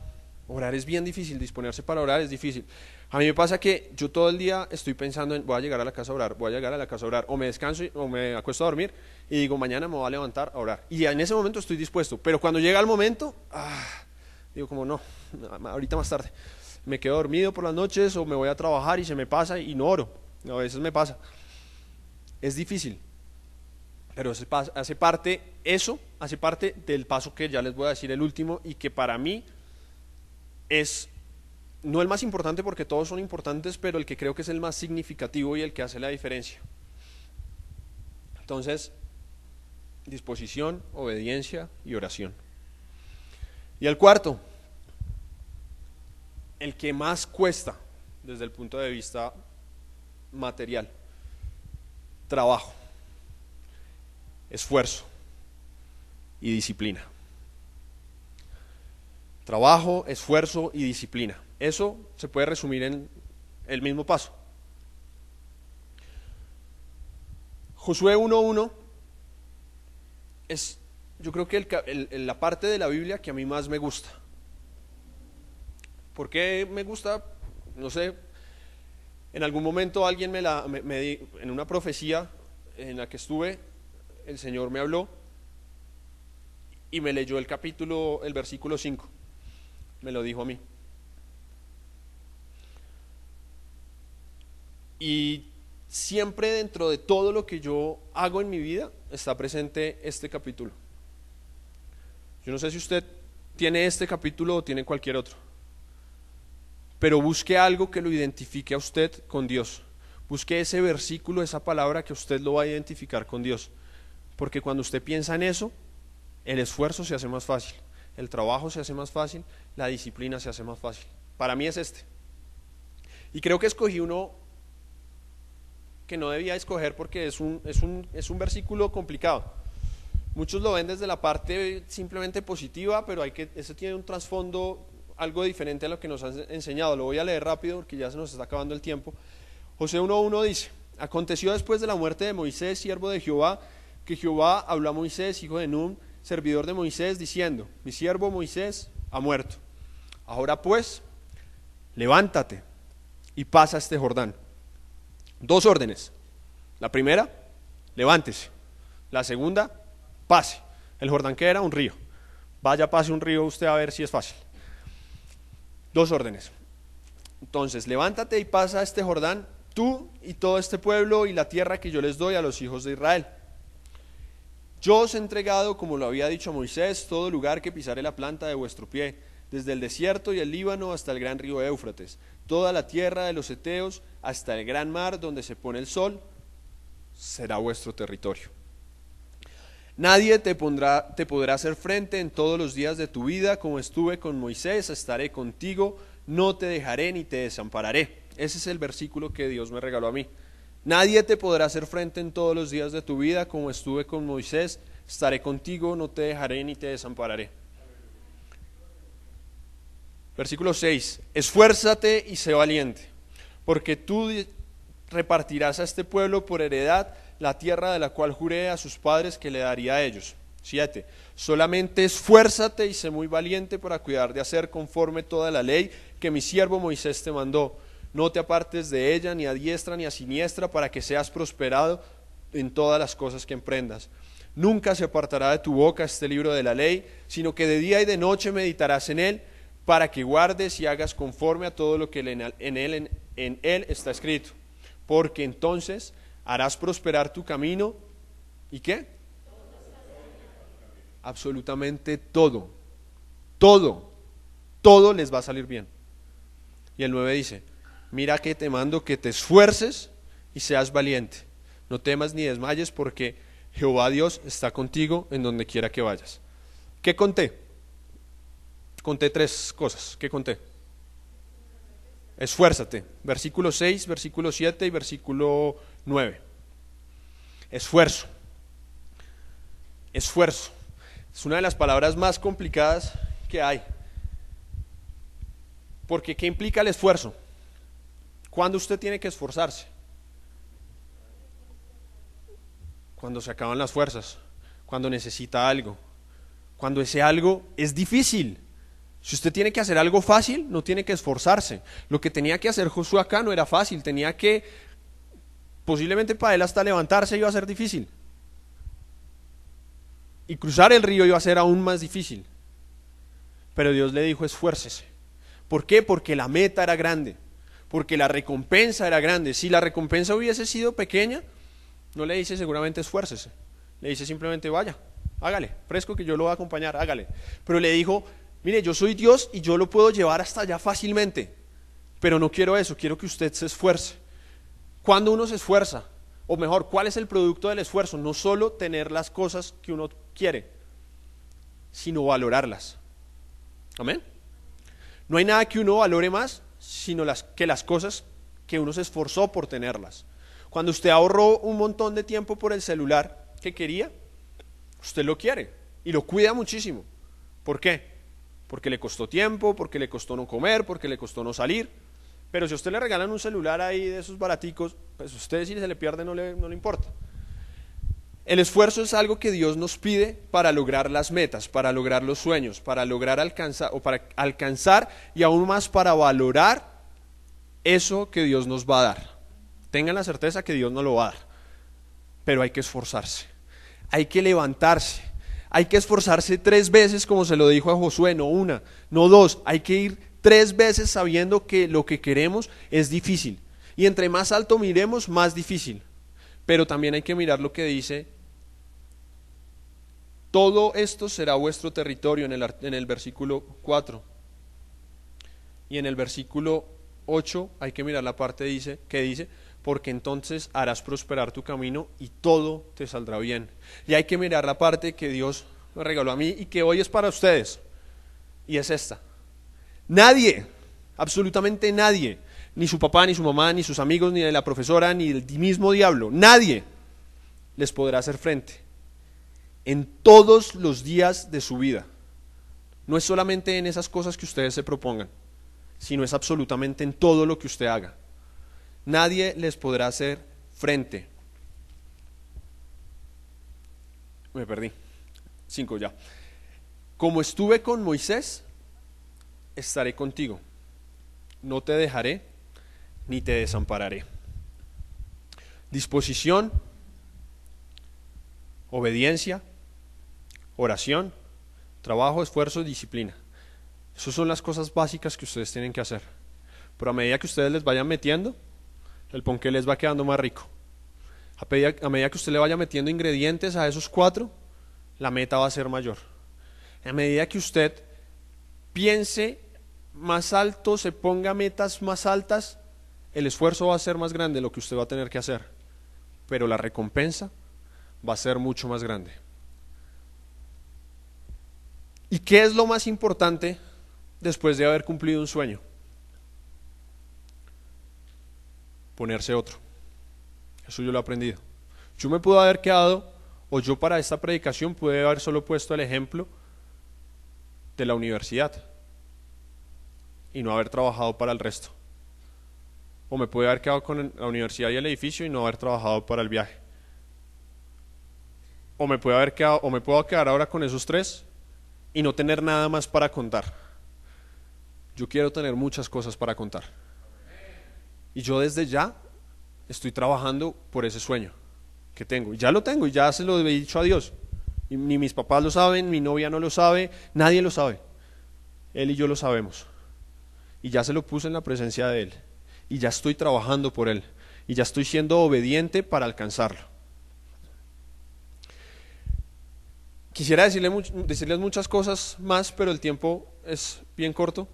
Orar es bien difícil, disponerse para orar es difícil. A mí me pasa que yo todo el día estoy pensando en voy a llegar a la casa a orar, voy a llegar a la casa a orar, o me descanso o me acuesto a dormir y digo mañana me voy a levantar a orar. Y en ese momento estoy dispuesto, pero cuando llega el momento, digo como no, ahorita más tarde. Me quedo dormido por las noches o me voy a trabajar y se me pasa y no oro. A veces me pasa. Es difícil, pero hace parte del paso que ya les voy a decir, el último, y que para mí es no el más importante porque todos son importantes, pero el que creo que es el más significativo y el que hace la diferencia. Entonces, disposición, obediencia y oración. Y el cuarto, el que más cuesta desde el punto de vista material, trabajo, esfuerzo y disciplina. Trabajo, esfuerzo y disciplina. Eso se puede resumir en el mismo paso. Josué 1:1 es, yo creo que la parte de la Biblia que a mí más me gusta. ¿Por qué me gusta? No sé. En algún momento alguien en una profecía en la que estuve, el Señor me habló y me leyó el versículo 5. Me lo dijo a mí. Y siempre dentro de todo lo que yo hago en mi vida está presente este capítulo. Yo no sé si usted tiene este capítulo o tiene cualquier otro, pero busque algo que lo identifique a usted con Dios. Busque ese versículo, esa palabra que usted lo va a identificar con Dios, porque cuando usted piensa en eso, el esfuerzo se hace más fácil, el trabajo se hace más fácil, la disciplina se hace más fácil. Para mí es este. Y creo que escogí uno que no debía escoger porque es un versículo complicado. Muchos lo ven desde la parte simplemente positiva, pero ese tiene un trasfondo algo diferente a lo que nos han enseñado. Lo voy a leer rápido porque ya se nos está acabando el tiempo. Josué 1:1 dice: aconteció después de la muerte de Moisés, siervo de Jehová, que Jehová habló a Moisés, hijo de Nun, servidor de Moisés, diciendo: mi siervo Moisés ha muerto. Ahora pues, levántate y pasa este Jordán. 2 órdenes. La primera, levántese. La segunda, pase. El Jordán, ¿qué era? Un río. Vaya, pase un río usted a ver si es fácil. 2 órdenes. Entonces, levántate y pasa este Jordán, tú y todo este pueblo y la tierra que yo les doy a los hijos de Israel. Yo os he entregado, como lo había dicho a Moisés, todo lugar que pisare la planta de vuestro pie, desde el desierto y el Líbano hasta el gran río Éufrates, toda la tierra de los heteos hasta el gran mar donde se pone el sol, será vuestro territorio. Nadie te podrá hacer frente en todos los días de tu vida, como estuve con Moisés, estaré contigo, no te dejaré ni te desampararé. Ese es el versículo que Dios me regaló a mí. Nadie te podrá hacer frente en todos los días de tu vida, como estuve con Moisés, estaré contigo, no te dejaré ni te desampararé. Versículo 6, esfuérzate y sé valiente, porque tú repartirás a este pueblo por heredad la tierra de la cual juré a sus padres que le daría a ellos. 7, solamente esfuérzate y sé muy valiente para cuidar de hacer conforme toda la ley que mi siervo Moisés te mandó. No te apartes de ella ni a diestra ni a siniestra, para que seas prosperado en todas las cosas que emprendas. Nunca se apartará de tu boca este libro de la ley, sino que de día y de noche meditarás en él, para que guardes y hagas conforme a todo lo que en él está escrito. Porque entonces harás prosperar tu camino. ¿Y qué? Absolutamente todo. Todo les va a salir bien. Y el 9 dice: mira que te mando que te esfuerces y seas valiente. No temas ni desmayes, porque Jehová Dios está contigo en donde quiera que vayas. ¿Qué conté? Conté 3 cosas. ¿Qué conté? Esfuérzate. Versículo 6, versículo 7 y versículo 9. Esfuerzo. Esfuerzo. Es una de las palabras más complicadas que hay. Porque ¿qué implica el esfuerzo? ¿Cuándo usted tiene que esforzarse? Cuando se acaban las fuerzas, cuando necesita algo, cuando ese algo es difícil. Si usted tiene que hacer algo fácil, no tiene que esforzarse. Lo que tenía que hacer Josué acá no era fácil, tenía que, posiblemente para él hasta levantarse iba a ser difícil. Y cruzar el río iba a ser aún más difícil. Pero Dios le dijo: esfuércese. ¿Por qué? Porque la meta era grande, porque la recompensa era grande. Si la recompensa hubiese sido pequeña, no le dice seguramente esfuércese, le dice simplemente vaya, hágale, fresco que yo lo voy a acompañar, hágale. Pero le dijo: mire, yo soy Dios y yo lo puedo llevar hasta allá fácilmente, pero no quiero eso, quiero que usted se esfuerce. ¿Cuándo uno se esfuerza? O mejor, ¿cuál es el producto del esfuerzo? No solo tener las cosas que uno quiere, sino valorarlas. ¿Amén? No hay nada que uno valore más sino las cosas que uno se esforzó por tenerlas. Cuando usted ahorró un montón de tiempo por el celular que quería, usted lo quiere y lo cuida muchísimo. ¿Por qué? Porque le costó tiempo, porque le costó no comer, porque le costó no salir. Pero si a usted le regalan un celular ahí de esos baraticos, pues a usted, si se le pierde no le importa. El esfuerzo es algo que Dios nos pide para lograr las metas, para lograr los sueños, para lograr alcanzar y aún más para valorar eso que Dios nos va a dar. Tengan la certeza que Dios nos lo va a dar, pero hay que esforzarse, hay que levantarse, hay que esforzarse 3 veces, como se lo dijo a Josué, no una, no 2, hay que ir 3 veces sabiendo que lo que queremos es difícil, y entre más alto miremos, más difícil. Pero también hay que mirar lo que dice: todo esto será vuestro territorio, en el versículo 4. Y en el versículo 8 hay que mirar la parte que dice: porque entonces harás prosperar tu camino y todo te saldrá bien. Y hay que mirar la parte que Dios me regaló a mí y que hoy es para ustedes. Y es esta. Nadie, absolutamente nadie, ni su papá, ni su mamá, ni sus amigos, ni de la profesora, ni el mismo diablo, nadie les podrá hacer frente en todos los días de su vida. No es solamente en esas cosas que ustedes se propongan, sino es absolutamente en todo lo que usted haga. Nadie les podrá hacer frente. Me perdí. 5 ya. Como estuve con Moisés, estaré contigo. No te dejaré ni te desampararé. Disposición, obediencia, oración, trabajo, esfuerzo, disciplina. Esas son las cosas básicas que ustedes tienen que hacer. Pero a medida que ustedes les vayan metiendo, el ponqué les va quedando más rico. A medida que usted le vaya metiendo ingredientes a esos 4, la meta va a ser mayor. A medida que usted piense más alto, se ponga metas más altas, el esfuerzo va a ser más grande lo que usted va a tener que hacer, pero la recompensa va a ser mucho más grande. ¿Y qué es lo más importante después de haber cumplido un sueño? Ponerse otro. Eso yo lo he aprendido. Yo me pude haber quedado, o yo para esta predicación pude haber solo puesto el ejemplo de la universidad y no haber trabajado para el resto. O me pude haber quedado con la universidad y el edificio y no haber trabajado para el viaje. O me puedo quedar ahora con esos 3 y no tener nada más para contar. Yo quiero tener muchas cosas para contar. Y yo desde ya estoy trabajando por ese sueño que tengo. Y ya lo tengo y ya se lo he dicho a Dios. Y ni mis papás lo saben, mi novia no lo sabe, nadie lo sabe. Él y yo lo sabemos. Y ya se lo puse en la presencia de Él. Y ya estoy trabajando por Él. Y ya estoy siendo obediente para alcanzarlo. Quisiera decirles muchas cosas más, pero el tiempo es bien corto.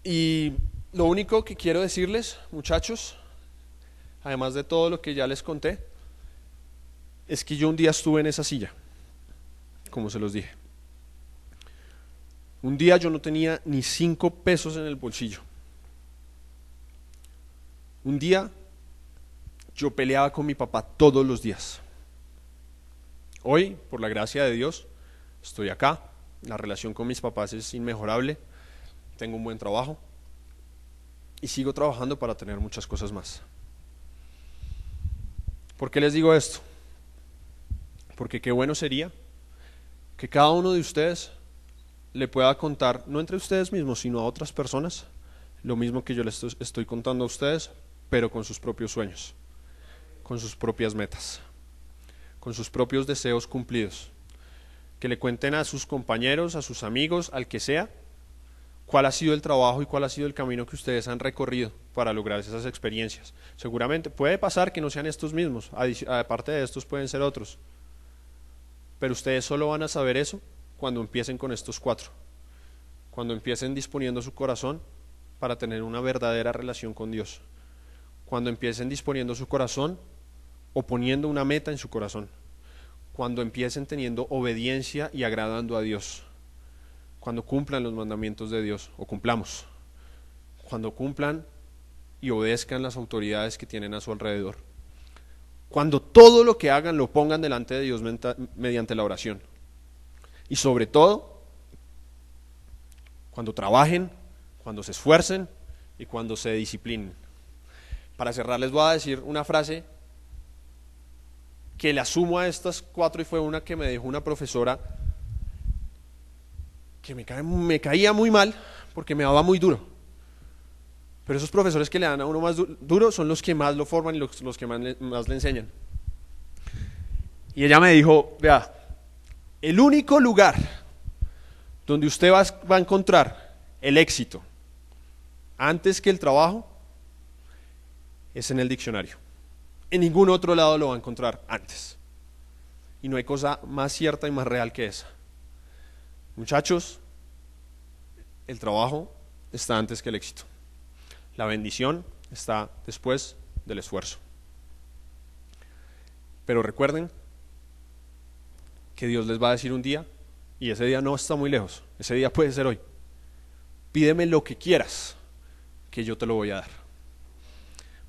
Y lo único que quiero decirles, muchachos, además de todo lo que ya les conté, es que yo un día estuve en esa silla, como se los dije. Un día yo no tenía ni 5 pesos en el bolsillo. Un día yo peleaba con mi papá todos los días. Hoy, por la gracia de Dios, estoy acá. La relación con mis papás es inmejorable. Tengo un buen trabajo. Y sigo trabajando para tener muchas cosas más. ¿Por qué les digo esto? Porque qué bueno sería que cada uno de ustedes le pueda contar, no entre ustedes mismos, sino a otras personas, lo mismo que yo les estoy contando a ustedes, pero con sus propios sueños, con sus propias metas, con sus propios deseos cumplidos. Que le cuenten a sus compañeros, a sus amigos, al que sea, cuál ha sido el trabajo y cuál ha sido el camino que ustedes han recorrido para lograr esas experiencias. Seguramente puede pasar que no sean estos mismos, aparte de estos pueden ser otros, pero ustedes solo van a saber eso cuando empiecen con estos 4, cuando empiecen disponiendo su corazón para tener una verdadera relación con Dios, cuando empiecen disponiendo su corazón o poniendo una meta en su corazón, cuando empiecen teniendo obediencia y agradando a Dios, cuando cumplan los mandamientos de Dios, o cumplamos, cuando cumplan y obedezcan las autoridades que tienen a su alrededor, cuando todo lo que hagan lo pongan delante de Dios mediante la oración, y sobre todo, cuando trabajen, cuando se esfuercen y cuando se disciplinen. Para cerrar les voy a decir una frase que le asumo a estas 4 y fue una que me dijo una profesora que me caía muy mal porque me daba muy duro. Pero esos profesores que le dan a uno más duro son los que más lo forman y los que más le enseñan. Y ella me dijo, vea, el único lugar donde usted va a encontrar el éxito antes que el trabajo es en el diccionario. En ningún otro lado lo va a encontrar antes. Y no hay cosa más cierta y más real que esa. Muchachos, el trabajo está antes que el éxito. La bendición está después del esfuerzo. Pero recuerden que Dios les va a decir un día Y ese día no está muy lejos, ese día puede ser hoy. Pídeme lo que quieras, que yo te lo voy a dar.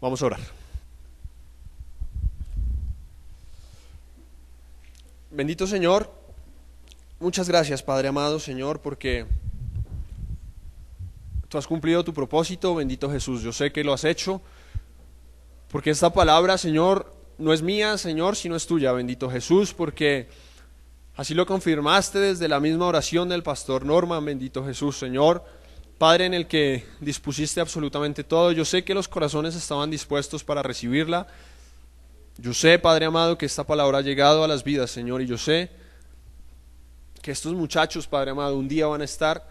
Vamos a orar. Bendito Señor, muchas gracias, Padre amado, Señor, porque tú has cumplido tu propósito, bendito Jesús. Yo sé que lo has hecho, porque esta palabra, Señor, no es mía, Señor, sino es tuya, bendito Jesús, porque así lo confirmaste desde la misma oración del pastor Norman, bendito Jesús, Señor, Padre, en el que dispusiste absolutamente todo. Yo sé que los corazones estaban dispuestos para recibirla. Yo sé, Padre amado, que esta palabra ha llegado a las vidas, Señor, y yo sé que estos muchachos, Padre amado, un día van a estar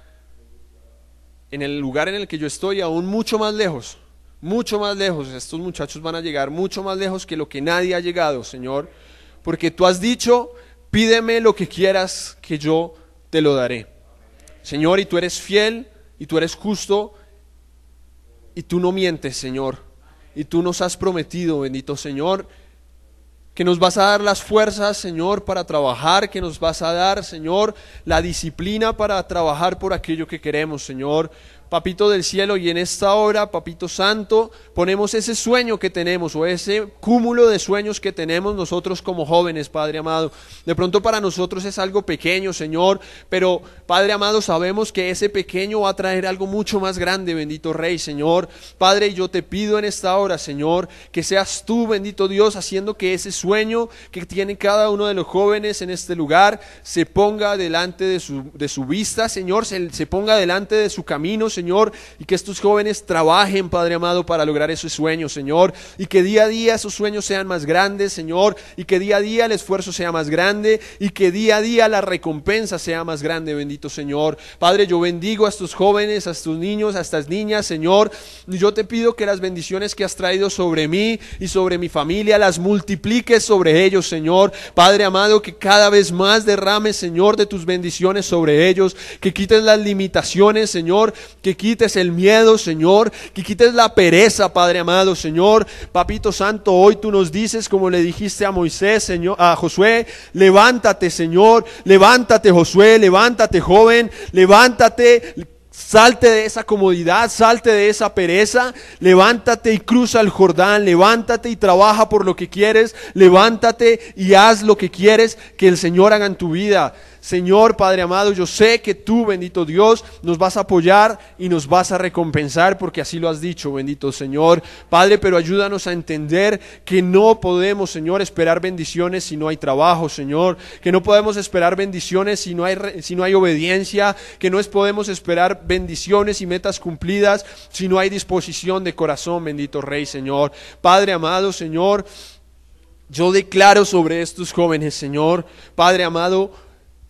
en el lugar en el que yo estoy, aún mucho más lejos. Mucho más lejos. Estos muchachos van a llegar mucho más lejos que lo que nadie ha llegado, Señor, porque tú has dicho: pídeme lo que quieras, que yo te lo daré. Señor, y tú eres fiel, y tú eres justo, y tú no mientes, Señor, y tú nos has prometido, bendito Señor, que nos vas a dar las fuerzas, Señor, para trabajar, que nos vas a dar, Señor, la disciplina para trabajar por aquello que queremos, Señor. Papito del cielo, y en esta hora, Papito Santo, ponemos ese sueño que tenemos, o ese cúmulo de sueños que tenemos nosotros como jóvenes, Padre amado. De pronto para nosotros es algo pequeño, Señor, pero Padre amado, sabemos que ese pequeño va a traer algo mucho más grande, bendito Rey, Señor. Padre, yo te pido en esta hora, Señor, que seas tú, bendito Dios, haciendo que ese sueño que tiene cada uno de los jóvenes en este lugar se ponga delante de su vista, Señor, se ponga delante de su camino, Señor, y que estos jóvenes trabajen, Padre amado, para lograr esos sueños, Señor, y que día a día esos sueños sean más grandes, Señor, y que día a día el esfuerzo sea más grande, y que día a día la recompensa sea más grande, bendito Señor. Padre, yo bendigo a estos jóvenes, a estos niños, a estas niñas, Señor, y yo te pido que las bendiciones que has traído sobre mí y sobre mi familia las multipliques sobre ellos, Señor. Padre amado, que cada vez más derrames, Señor, de tus bendiciones sobre ellos, que quites las limitaciones, Señor, que quites el miedo, Señor, que quites la pereza, Padre amado, Señor. Papito Santo, hoy tú nos dices, como le dijiste a Moisés, Señor, a Josué: levántate, Señor, levántate, Josué, levántate, joven, levántate. Salte de esa comodidad, salte de esa pereza, levántate y cruza el Jordán, levántate y trabaja por lo que quieres, levántate y haz lo que quieres que el Señor haga en tu vida. Señor, Padre amado, yo sé que tú, bendito Dios, nos vas a apoyar y nos vas a recompensar, porque así lo has dicho, bendito Señor. Padre, pero ayúdanos a entender que no podemos, Señor, esperar bendiciones si no hay trabajo, Señor, que no podemos esperar bendiciones si no hay obediencia, que no podemos esperar bendiciones y metas cumplidas si no hay disposición de corazón, bendito Rey, Señor. Padre amado, Señor, yo declaro sobre estos jóvenes, Señor, Padre amado,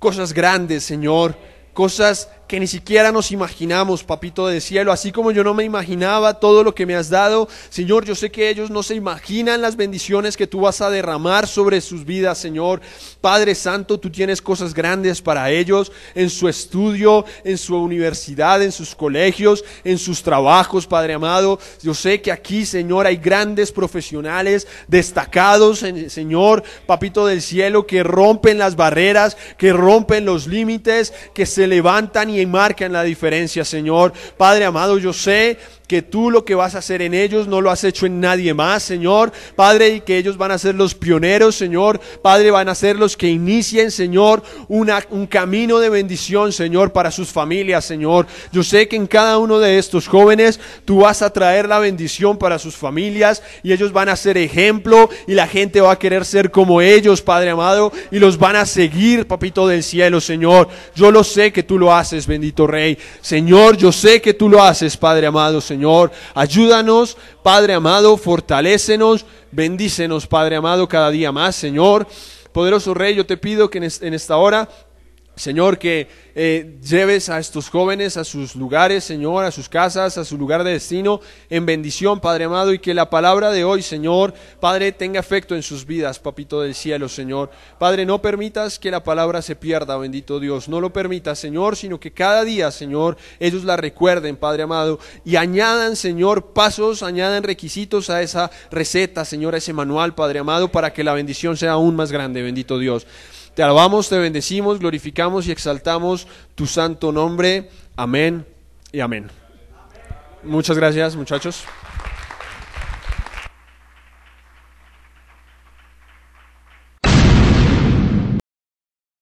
cosas grandes, Señor, cosas que ni siquiera nos imaginamos, Papito del cielo. Así como yo no me imaginaba todo lo que me has dado, Señor, yo sé que ellos no se imaginan las bendiciones que tú vas a derramar sobre sus vidas, Señor. Padre Santo, tú tienes cosas grandes para ellos, en su estudio, en su universidad, en sus colegios, en sus trabajos, Padre amado. Yo sé que aquí, Señor, hay grandes profesionales destacados, Señor, Papito del cielo, que rompen las barreras, que rompen los límites, que se levantan y marcan la diferencia, Señor. Padre amado, yo sé que tú lo que vas a hacer en ellos no lo has hecho en nadie más, Señor. Padre, y que ellos van a ser los pioneros, Señor. Padre, van a ser los que inicien, Señor, un camino de bendición, Señor, para sus familias, Señor. Yo sé que en cada uno de estos jóvenes tú vas a traer la bendición para sus familias, y ellos van a ser ejemplo, y la gente va a querer ser como ellos, Padre amado, y los van a seguir, Papito del cielo, Señor. Yo lo sé que tú lo haces, bendito Rey. Señor, yo sé que tú lo haces, Padre amado, Señor. Ayúdanos, Padre amado, fortalécenos, bendícenos, Padre amado, cada día más, Señor. Poderoso Rey, yo te pido que en esta hora, Señor, que lleves a estos jóvenes a sus lugares, Señor, a sus casas, a su lugar de destino, en bendición, Padre amado, y que la palabra de hoy, Señor, Padre, tenga efecto en sus vidas, Papito del cielo, Señor. Padre, no permitas que la palabra se pierda, bendito Dios, no lo permitas, Señor, sino que cada día, Señor, ellos la recuerden, Padre amado, y añadan, Señor, pasos, añadan requisitos a esa receta, Señor, a ese manual, Padre amado, para que la bendición sea aún más grande, bendito Dios. Te alabamos, te bendecimos, glorificamos y exaltamos tu santo nombre. Amén y amén. Muchas gracias, muchachos.